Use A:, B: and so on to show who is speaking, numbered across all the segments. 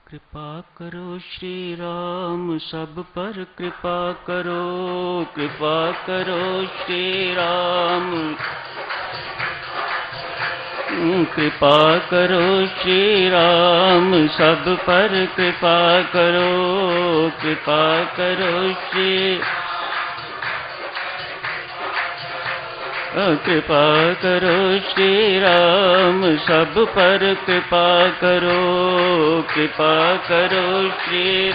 A: कृपा करो श्री राम सब पर कृपा करो, कृपा करो श्री राम। कृपा करो श्री राम सब पर कृपा करो, कृपा करो श्री। कृपा करो श्री राम सब पर कृपा करो, कृपा करो श्री।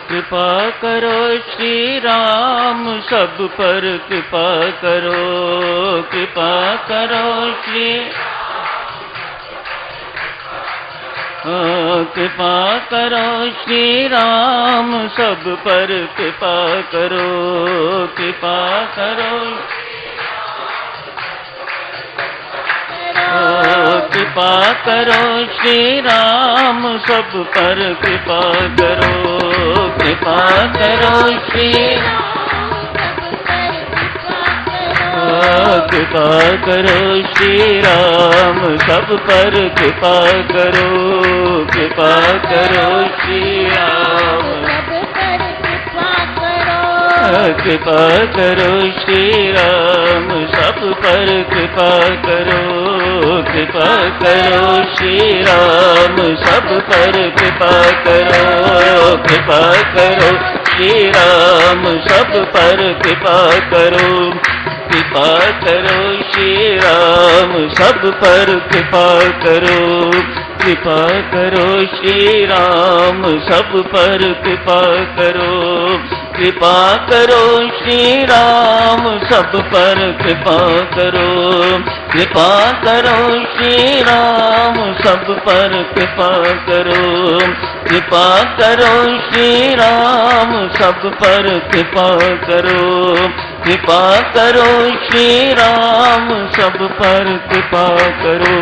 A: कृपा करो श्री राम सब पर कृपा करो, कृपा करो श्री। कृपा करो श्री राम सब पर कृपा करो, कृपा करो। कृपा करो श्री राम सब पर कृपा करो, कृपा करो श्री। कृपा करो श्री राम सब पर कृपा करो, कृपा करो श्री राम। कृपा करो श्री राम सब पर कृपा करो, कृपा करो श्री राम सब पर कृपा करो, कृपा करो श्री राम सब पर कृपा करो। कृपा करो श्री राम सब पर कृपा करो, कृपा करो श्री राम सब पर कृपा करो। कृपा करो श्री राम सब पर कृपा करो, कृपा करो श्री राम सब पर कृपा करो। कृपा करो श्री राम सब पर कृपा करो, कृपा करो श्री राम सब पर कृपा करो।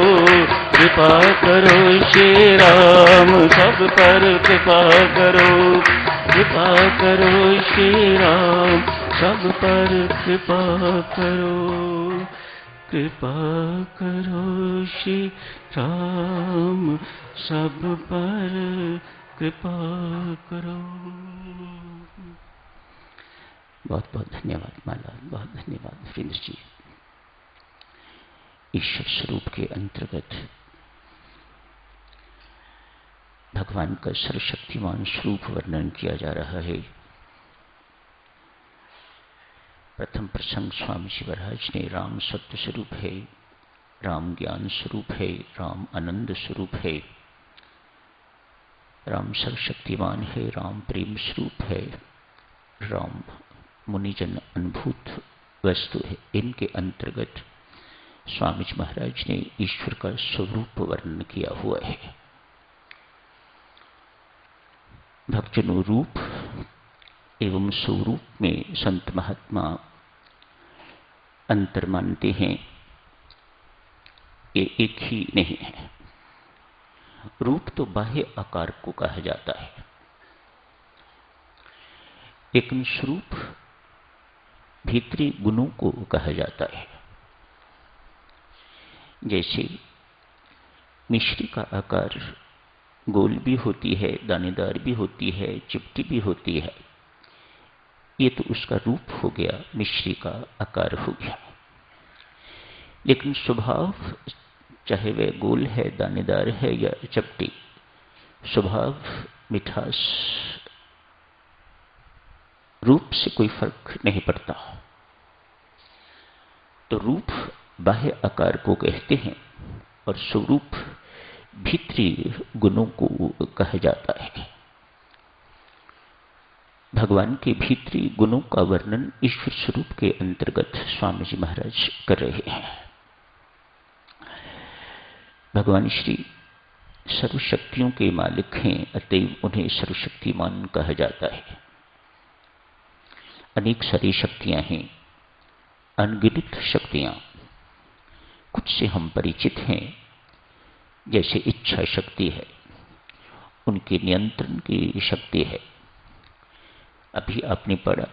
A: कृपा करो श्री राम सब पर कृपा करो, कृपा करो श्री राम सब पर कृपा करो। कृपा करो श्री राम सब पर कृपा करो। बहुत बहुत धन्यवाद माला, बहुत धन्यवाद वीरेंद्र जी। ईश्वर स्वरूप के अंतर्गत भगवान का सर्वशक्तिमान स्वरूप वर्णन किया जा रहा है। प्रथम प्रसंग स्वामी जी महाराज ने राम सत्य स्वरूप है, राम ज्ञान स्वरूप है, राम आनंद स्वरूप है, राम सर्वशक्तिमान है, राम प्रेम स्वरूप है, राम मुनिजन अनुभूत वस्तु है। इनके अंतर्गत स्वामी जी महाराज ने ईश्वर का स्वरूप वर्णन किया हुआ है। भक्तजनों, रूप एवं स्वरूप में संत महात्मा अंतर मानते हैं, ये एक ही नहीं है। रूप तो बाह्य आकार को कहा जाता है, लेकिन स्वरूप भीतरी गुणों को कहा जाता है। जैसे मिश्री का आकार गोल भी होती है, दानेदार भी होती है, चिपटी भी होती है, ये तो उसका रूप हो गया, मिश्री का आकार हो गया। लेकिन स्वभाव, चाहे वह गोल है, दानेदार है या चपटी, स्वभाव मिठास, रूप से कोई फर्क नहीं पड़ता। तो रूप बाह्य आकार को कहते हैं और स्वरूप भीतरी गुणों को कहा जाता है। भगवान के भीतरी गुणों का वर्णन ईश्वर स्वरूप के अंतर्गत स्वामी जी महाराज कर रहे हैं। भगवान श्री सर्वशक्तियों के मालिक हैं, अतएव उन्हें सर्वशक्तिमान कहा जाता है। अनेक सारी शक्तियां हैं, अनगिनत शक्तियां, कुछ से हम परिचित हैं। जैसे इच्छा शक्ति है, उनके नियंत्रण की शक्ति है। अभी आपने पढ़ा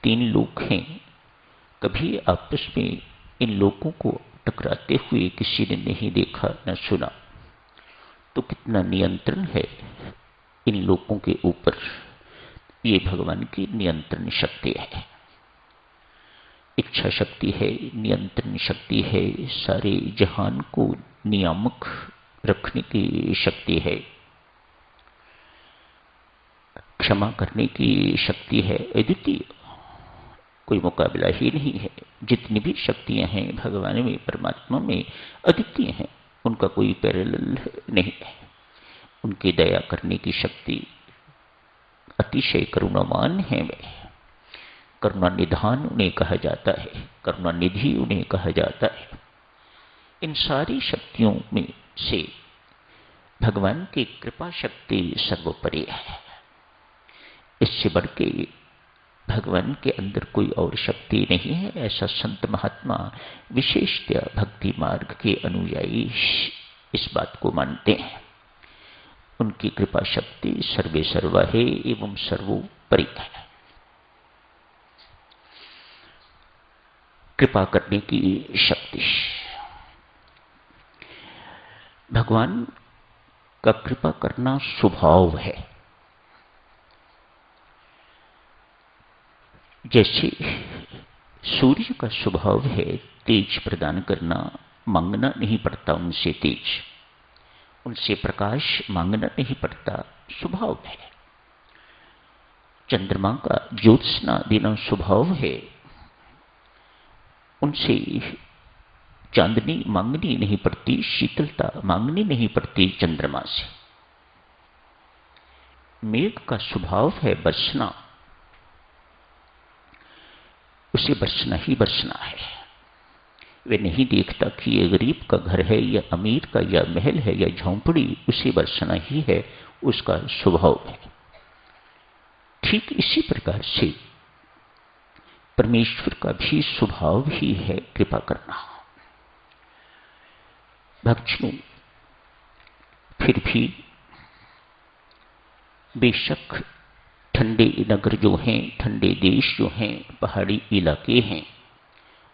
A: 3 लोक हैं, कभी आपस में इन लोकों को टकराते हुए किसी ने नहीं देखा न सुना, तो कितना नियंत्रण है इन लोगों के ऊपर। ये भगवान की नियंत्रण शक्ति है, इच्छा शक्ति है, नियंत्रण शक्ति है, सारे जहान को नियामक रखने की शक्ति है, क्षमा करने की शक्ति है। अद्वितीय, कोई मुकाबला ही नहीं है। जितनी भी शक्तियां हैं भगवान में, परमात्मा में, अद्वितीय हैं, उनका कोई पैरेलल नहीं है। उनकी दया करने की शक्ति, अतिशय करुणावान है वे। करुणा निधान उन्हें कहा जाता है, करुणा निधि उन्हें कहा जाता है। इन सारी शक्तियों में से भगवान की कृपा शक्ति सर्वोपरि है। इससे बढ़ के भगवान के अंदर कोई और शक्ति नहीं है, ऐसा संत महात्मा विशेषतया भक्ति मार्ग के अनुयायी इस बात को मानते हैं। उनकी कृपा शक्ति सर्वे सर्वा है एवं सर्वोपरि है। कृपा करने की शक्ति, भगवान का कृपा करना स्वभाव है। जैसे सूर्य का स्वभाव है तेज प्रदान करना, मांगना नहीं पड़ता उनसे तेज, उनसे प्रकाश मांगना नहीं पड़ता, स्वभाव है। चंद्रमा का ज्योत्सना देना स्वभाव है, उनसे चांदनी मांगनी नहीं पड़ती, शीतलता मांगनी नहीं पड़ती चंद्रमा से। मेघ का स्वभाव है बरसना, उसे बरसना ही बरसना है। वे नहीं देखता कि ये गरीब का घर है या अमीर का, या महल है या झोंपड़ी, उसे बरसना ही है, उसका स्वभाव है। ठीक इसी प्रकार से परमेश्वर का भी स्वभाव ही है कृपा करना। भक्तों, फिर भी बेशक ठंडे नगर जो हैं, ठंडे देश जो हैं, पहाड़ी इलाके हैं,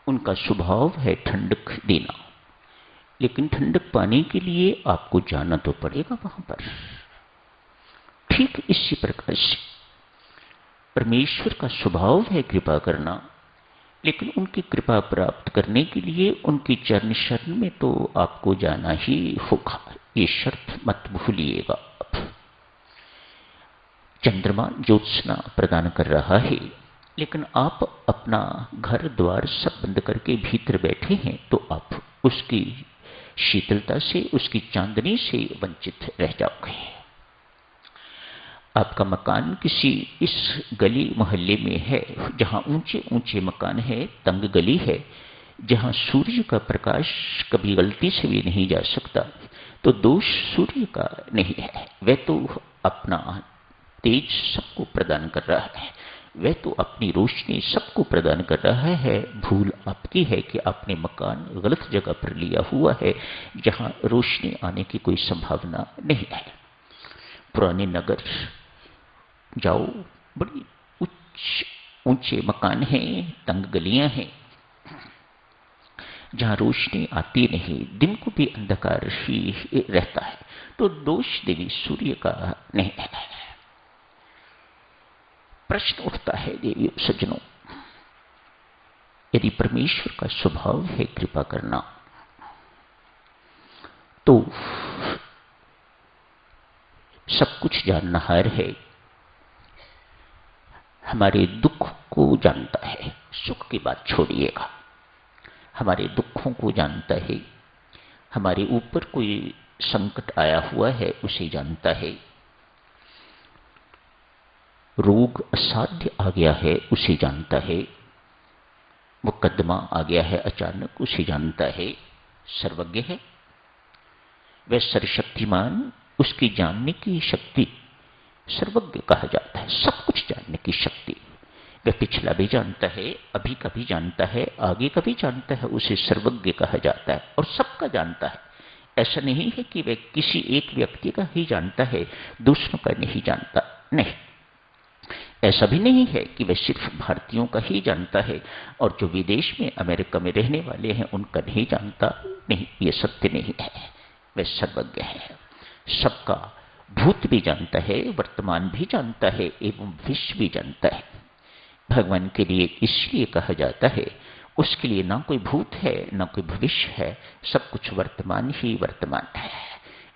A: उनका स्वभाव है ठंडक देना, लेकिन ठंडक पाने के लिए आपको जाना तो पड़ेगा वहां पर। ठीक इसी प्रकार से परमेश्वर का स्वभाव है कृपा करना, लेकिन उनकी कृपा प्राप्त करने के लिए उनकी चरण शरण में तो आपको जाना ही होगा, ये शर्त मत भूलिएगा। चंद्रमा ज्योत्सना प्रदान कर रहा है, लेकिन आप अपना घर द्वार सब बंद करके भीतर बैठे हैं, तो आप उसकी शीतलता से, उसकी चांदनी से वंचित रह जाओगे। आपका मकान किसी इस गली मोहल्ले में है जहां ऊंचे ऊंचे मकान है, तंग गली है, जहां सूर्य का प्रकाश कभी गलती से भी नहीं जा सकता, तो दोष सूर्य का नहीं है। वह तो अपना तेज सबको प्रदान कर रहा है, वह तो अपनी रोशनी सबको प्रदान कर रहा है। भूल आपकी है कि आपने मकान गलत जगह पर लिया हुआ है, जहां रोशनी आने की कोई संभावना नहीं है। पुराने नगर जाओ, बड़ी ऊंचे मकान हैं, तंग गलियां हैं, जहां रोशनी आती नहीं, दिन को भी अंधकार ही रहता है, तो दोष देवी सूर्य का नहीं है। प्रश्न उठता है देवी सज्जनों, यदि परमेश्वर का स्वभाव है कृपा करना, तो सब कुछ जाननहार है, हमारे दुख को जानता है, सुख की बात छोड़िएगा, हमारे दुखों को जानता है, हमारे ऊपर कोई संकट आया हुआ है उसे जानता है, रोग असाध्य आ गया है उसे जानता है, मुकदमा आ गया है अचानक उसे जानता है। सर्वज्ञ है, वह सर्वशक्तिमान, उसकी जानने की शक्ति सर्वज्ञ कहा जाता है। सब कुछ जानने की शक्ति, वह पिछला भी जानता है, अभी का भी जानता है, आगे का भी जानता है, उसे सर्वज्ञ कहा जाता है, और सबका जानता है। ऐसा नहीं है कि वह किसी एक व्यक्ति का ही जानता है, दूसरों का नहीं जानता, नहीं। ऐसा भी नहीं है कि वह सिर्फ भारतीयों का ही जानता है और जो विदेश में अमेरिका में रहने वाले हैं उनका नहीं जानता। नहीं, ये सत्य नहीं है। वह सर्वज्ञ है, सबका भूत भी जानता है, वर्तमान भी जानता है एवं भविष्य भी जानता है। भगवान के लिए इसलिए कहा जाता है उसके लिए ना कोई भूत है ना कोई भविष्य है, सब कुछ वर्तमान ही वर्तमान है।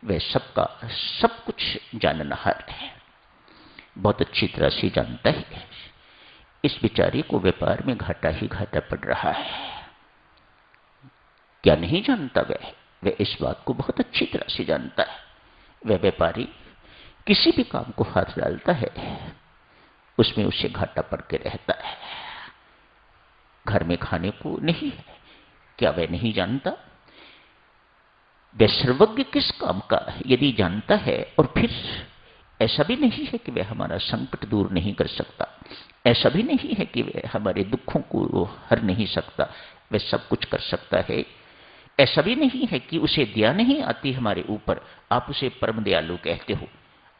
A: वह सबका सब कुछ जाननहार है, बहुत अच्छी तरह से जानता है। इस बेचारे को व्यापार में घाटा ही घाटा पड़ रहा है। क्या नहीं जानता वह इस बात को बहुत अच्छी तरह से जानता है। वह व्यापारी किसी भी काम को हाथ डालता है उसमें उसे घाटा पड़ के रहता है। घर में खाने को नहीं है, क्या वह नहीं जानता? वह सर्वज्ञ किस काम का यदि जानता है, और फिर ऐसा भी नहीं है कि वह हमारा संकट दूर नहीं कर सकता, ऐसा भी नहीं है कि वह हमारे दुखों को हर नहीं सकता, वह सब कुछ कर सकता है। ऐसा भी नहीं है कि उसे दया नहीं आती हमारे ऊपर, आप उसे परम दयालु कहते हो।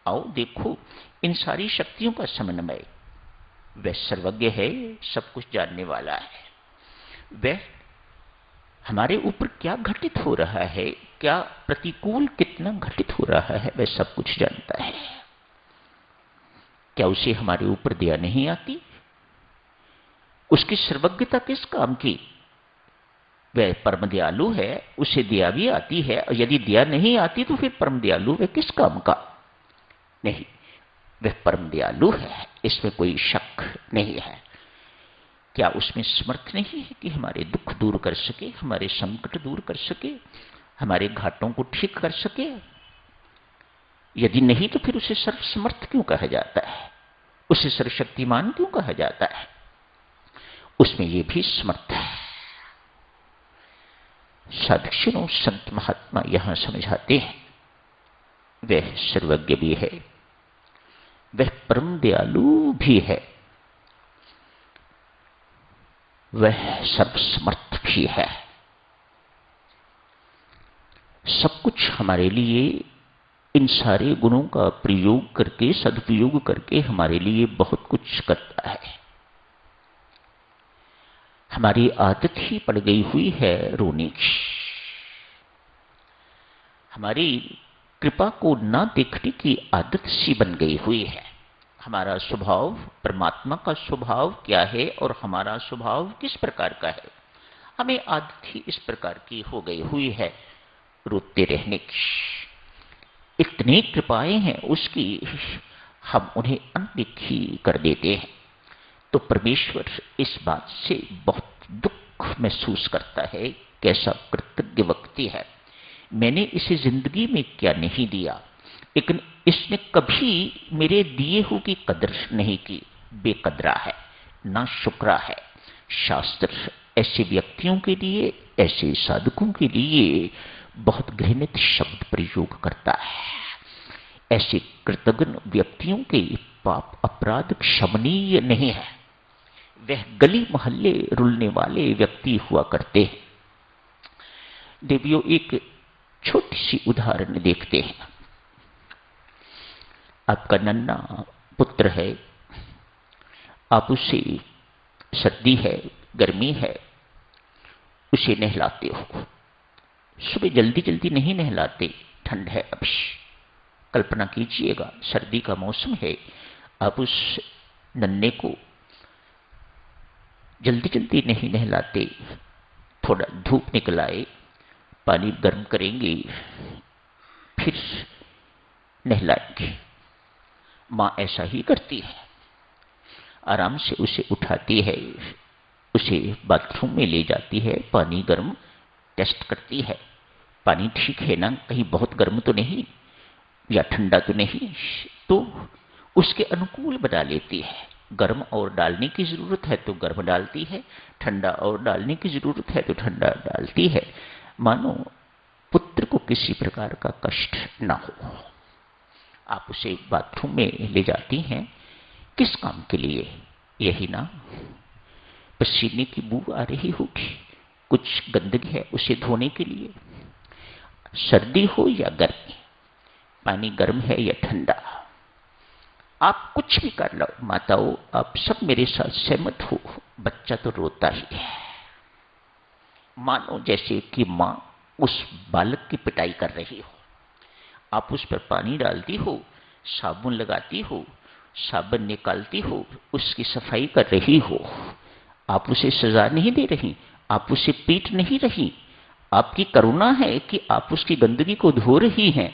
A: आओ देखो इन सारी शक्तियों का समन्वय। वह सर्वज्ञ है, सब कुछ जानने वाला है। वह हमारे ऊपर क्या घटित हो रहा है, क्या प्रतिकूल कितना घटित हो रहा है, वह सब कुछ जानता है। क्या उसे हमारे ऊपर दया नहीं आती? उसकी सर्वज्ञता किस काम की? वह परम दयालु है, उसे दया भी आती है, और यदि दया नहीं आती तो फिर परम दयालु वह किस काम का? नहीं, वह परम दयालु है, इसमें कोई शक नहीं है। क्या उसमें समर्थ नहीं है कि हमारे दुख दूर कर सके, हमारे संकट दूर कर सके, हमारे घाटों को ठीक कर सके? यदि नहीं तो फिर उसे सर्वसमर्थ क्यों कहा जाता है, उसे सर्वशक्तिमान क्यों कहा जाता है? उसमें यह भी समर्थ है। साधुजनों, संत महात्मा यहां समझाते हैं वह सर्वज्ञ भी है, वह परम दयालु भी है, वह सर्वसमर्थ भी है। सब कुछ हमारे लिए इन सारे गुणों का प्रयोग करके, सदुपयोग करके हमारे लिए बहुत कुछ करता है। हमारी आदत ही पड़ गई हुई है रोने की, हमारी कृपा को ना देखने की आदत सी बन गई हुई है। हमारा स्वभाव, परमात्मा का स्वभाव क्या है और हमारा स्वभाव किस प्रकार का है, हमें आदत ही इस प्रकार की हो गई हुई है रोते रहने की। इतनी कृपाएं हैं उसकी, हम उन्हें अनदेखी कर देते हैं। तो परमेश्वर इस बात से बहुत दुख महसूस करता है। कैसा कृतज्ञ व्यक्ति है, मैंने इसे जिंदगी में क्या नहीं दिया, लेकिन इसने कभी मेरे दिए हुए की कदर नहीं की, बेकदरा है, ना शुक्रा है। शास्त्र ऐसे व्यक्तियों के लिए, ऐसे साधकों के लिए बहुत घृणित शब्द प्रयोग करता है। ऐसे कृतज्ञ व्यक्तियों के पाप अपराध क्षमनीय नहीं है। वह गली मोहल्ले रुलने वाले व्यक्ति हुआ करते हैं। देवियों, एक छोटी सी उदाहरण देखते हैं। आपका नन्हा पुत्र है, आप उसे सर्दी है, गर्मी है, उसे नहलाते हो। सुबह जल्दी जल्दी नहीं नहलाते, ठंड है अभी। कल्पना कीजिएगा सर्दी का मौसम है, आप उस नन्हे को जल्दी जल्दी नहीं नहलाते, थोड़ा धूप निकल आए, पानी गर्म करेंगे, फिर नहलाएंगे। मां ऐसा ही करती है, आराम से उसे उठाती है, उसे बाथरूम में ले जाती है, पानी गर्म टेस्ट करती है, पानी ठीक है ना, कहीं बहुत गर्म तो नहीं या ठंडा तो नहीं, तो उसके अनुकूल बना लेती है। गर्म और डालने की जरूरत है तो गर्म डालती है, ठंडा और डालने की जरूरत है तो ठंडा डालती है, मानो पुत्र को किसी प्रकार का कष्ट ना हो। आप उसे बाथरूम में ले जाती हैं, किस काम के लिए? यही ना, पसीने की बू आ रही होगी, कुछ गंदगी है उसे धोने के लिए। सर्दी हो या गर्मी, पानी गर्म है या ठंडा, आप कुछ भी कर लो माताओं, आप सब मेरे साथ सहमत हो, बच्चा तो रोता ही है। मानो जैसे कि मां उस बालक की पिटाई कर रही हो। आप उस पर पानी डालती हो, साबुन लगाती हो, साबुन निकालती हो, उसकी सफाई कर रही हो। आप उसे सजा नहीं दे रही, आप उसे पीट नहीं रही। आपकी करुणा है कि आप उसकी गंदगी को धो रही हैं,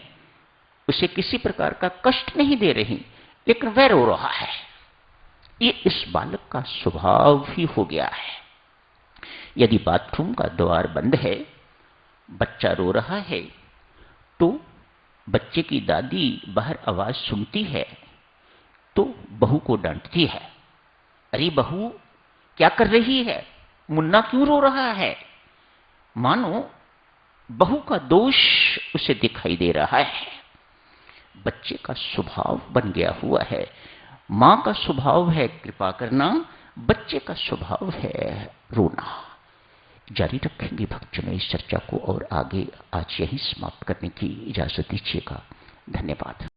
A: उसे किसी प्रकार का कष्ट नहीं दे रही, लेकिन वह रो रहा है। ये इस बालक का स्वभाव ही हो गया है। यदि बाथरूम का द्वार बंद है, बच्चा रो रहा है, तो बच्चे की दादी बाहर आवाज सुनती है तो बहू को डांटती है, अरे बहू क्या कर रही है, मुन्ना क्यों रो रहा है। मानो बहू का दोष उसे दिखाई दे रहा है। बच्चे का स्वभाव बन गया हुआ है। मां का स्वभाव है कृपा करना, बच्चे का स्वभाव है रोना। जारी रखेंगे भक्तजनों इस चर्चा को और आगे आज यही समाप्त करने की इजाजत दीजिएगा। धन्यवाद।